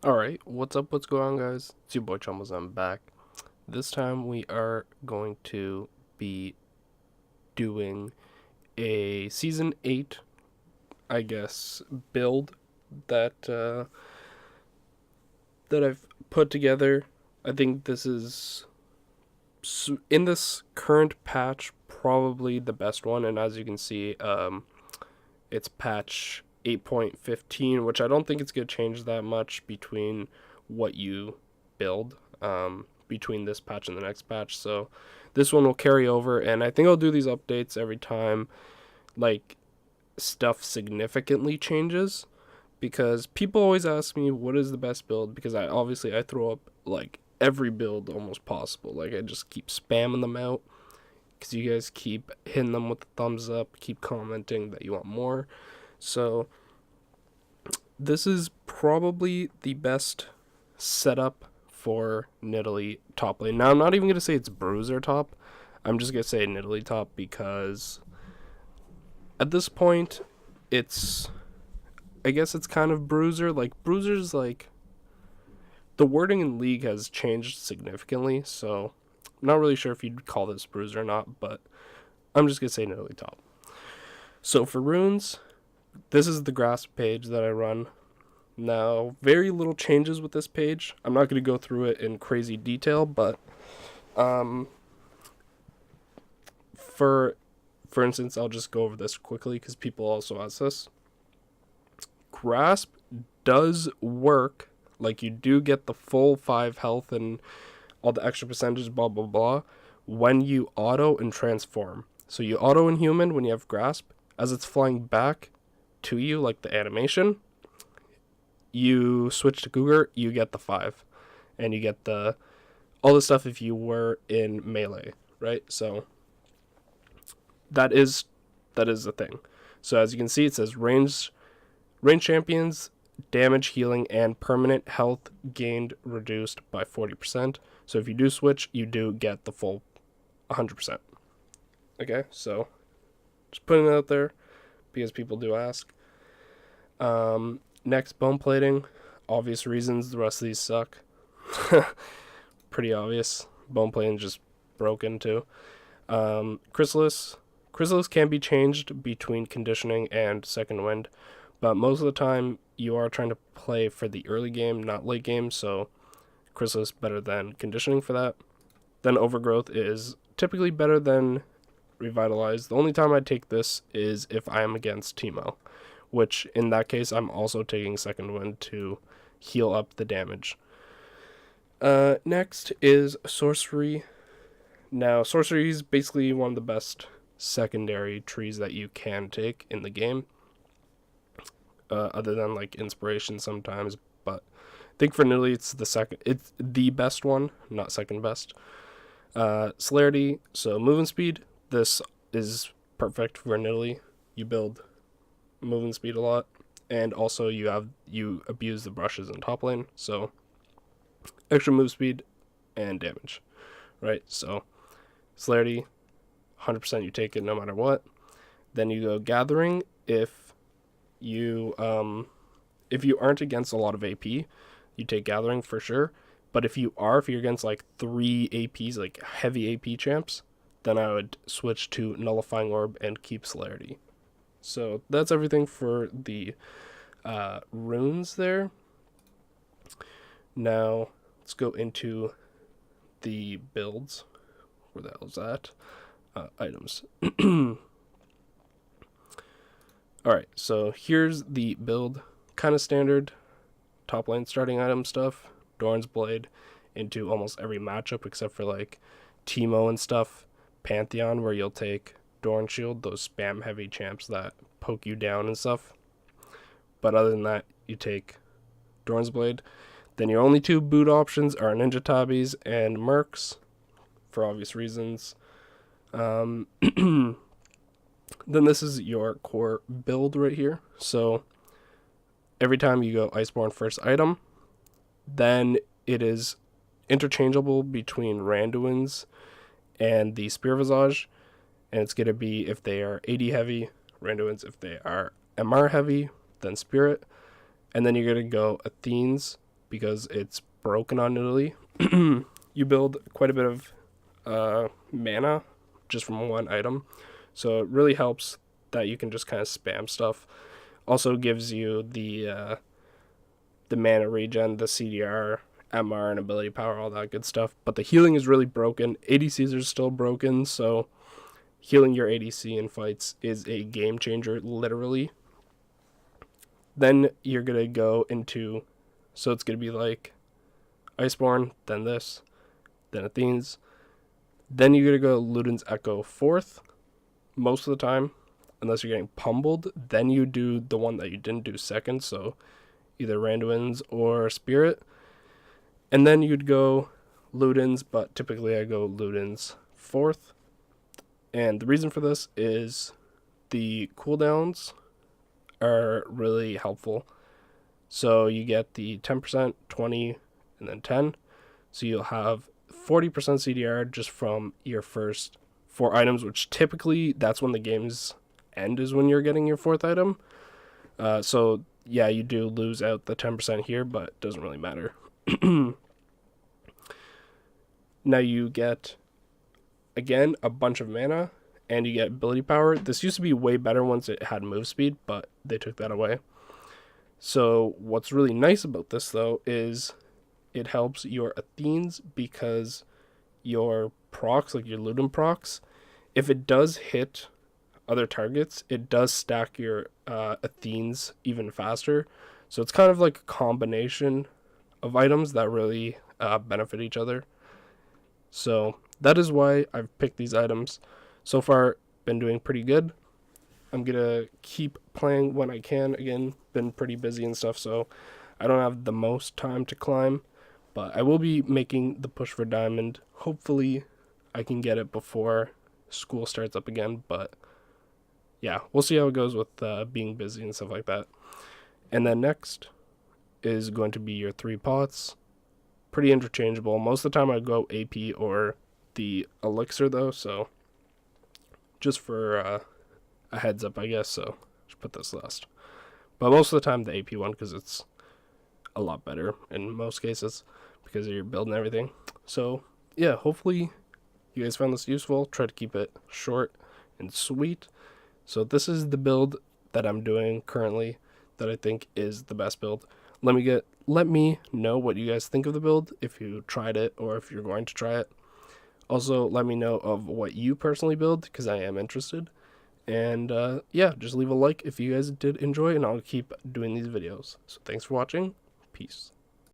Alright, what's up, what's going on, guys? It's your boy Chumbles, I'm back. This time we are going to be doing a Season 8, I guess, build that, that I've put together. I think this is, in this current patch, probably the best one, and as you can see, it's patch 8.15, which I don't think it's going to change that much between what you build between this patch and the next patch. So this one will carry over, and I think I'll do these updates every time like stuff significantly changes, because people always ask me what is the best build, because I throw up like every build almost possible. Like I just keep spamming them out because you guys keep hitting them with the thumbs up, keep commenting that you want more. So this is probably the best setup for Nidalee top lane. Now I'm not even gonna say it's Bruiser top. I'm just gonna say Nidalee top because at this point it's, I guess it's kind of Bruiser. Like Bruiser's like, the wording in League has changed significantly, so I'm not really sure if you'd call this Bruiser or not, but I'm just gonna say Nidalee top. So for runes, this is the grasp page that I run. Now, very little changes with this page. I'm not going to go through it in crazy detail, but um, for instance, I'll just go over this quickly because people also ask this. Grasp does work. Like, you do get the full 5 health and all the extra percentage, blah, blah, blah, when you auto and transform. So you auto in human when you have grasp. As it's flying back to you, like the animation, you switch to Cougar, you get the 5. And you get the all the stuff if you were in melee, right? So that is a thing. So as you can see, it says range champions, damage, healing, and permanent health gained reduced by 40%. So if you do switch, you do get the full 100%. Okay, so just putting it out there because people do ask. Next, bone plating. Obvious reasons, the rest of these suck. Pretty obvious. Bone plating just broken too. Chrysalis. Chrysalis can be changed between conditioning and second wind, but most of the time you are trying to play for the early game, not late game, so Chrysalis better than conditioning for that. Then overgrowth is typically better than revitalize. The only time I take this is if I am against Teemo, which in that case I'm also taking second wind to heal up the damage. Next is sorcery. Now sorcery is basically one of the best secondary trees that you can take in the game, other than like inspiration sometimes, but I think for Nidalee it's the best one, not second best. Celerity, so movement speed. This is perfect for Nidalee. You build movement speed a lot, and also you abuse the brushes in top lane, so extra move speed and damage, right? So celerity, 100% you take it no matter what. Then you go gathering. If you aren't against a lot of AP, you take gathering for sure. But if you're against like 3 APs, like heavy AP champs, then I would switch to nullifying orb and keep celerity. So that's everything for the runes there. Now let's go into the builds. Where the hell is that? Items. Alright, so here's the build. Kind of standard top lane starting item stuff. Dorn's Blade into almost every matchup except for like Teemo and stuff. Pantheon, where you'll take Dorn Shield, those spam heavy champs that poke you down and stuff. But other than that, you take Dorn's Blade. Then your only 2 boot options are Ninja Tabis and Mercs, for obvious reasons. Then this is your core build right here. So every time you go Iceborne first item, then it is interchangeable between Randuin's and the Spear Visage, and it's going to be if they are AD heavy, Randuin's; if they are MR heavy, then Spirit, and then you're going to go Athene's because it's broken on Nidalee. You build quite a bit of mana just from one item, so it really helps that you can just kind of spam stuff. Also gives you the mana regen, the CDR, MR, and ability power, all that good stuff. But the healing is really broken. ADCs are still broken, so healing your ADC in fights is a game changer, literally. Then you're going to go into, so it's going to be like Iceborne, then this, then Athene's. Then you're going to go Luden's Echo 4th, most of the time, unless you're getting pummeled. Then you do the one that you didn't do 2nd, so either Randuin's or Spirit. And then you'd go Luden's, but typically I go Luden's 4th. And the reason for this is the cooldowns are really helpful. So you get the 10%, 20, and then 10. So you'll have 40% CDR just from your first 4 items, which typically that's when the game's end is when you're getting your 4th item. So yeah, you do lose out the 10% here, but it doesn't really matter. Now you get, again, a bunch of mana, and you get ability power. This used to be way better once it had move speed, but they took that away. So what's really nice about this, though, is it helps your Athenes, because your procs, like your Luden procs, if it does hit other targets, it does stack your Athenes even faster. So it's kind of like a combination of items that really benefit each other. So that is why I've picked these items. So far, been doing pretty good. I'm going to keep playing when I can. Again, been pretty busy and stuff, so I don't have the most time to climb. But I will be making the push for Diamond. Hopefully, I can get it before school starts up again. But yeah, we'll see how it goes with being busy and stuff like that. And then next is going to be your 3 pots. Pretty interchangeable. Most of the time I go AP or the elixir though, so just for a heads up, I guess, so just put this last. But most of the time the AP one, because it's a lot better in most cases because of your build and everything. So yeah, hopefully you guys found this useful. Try to keep it short and sweet. So this is the build that I'm doing currently that I think is the best build. Let me know what you guys think of the build, if you tried it or if you're going to try it. Also, let me know of what you personally build, because I am interested. And yeah, just leave a like if you guys did enjoy, and I'll keep doing these videos. So thanks for watching. Peace.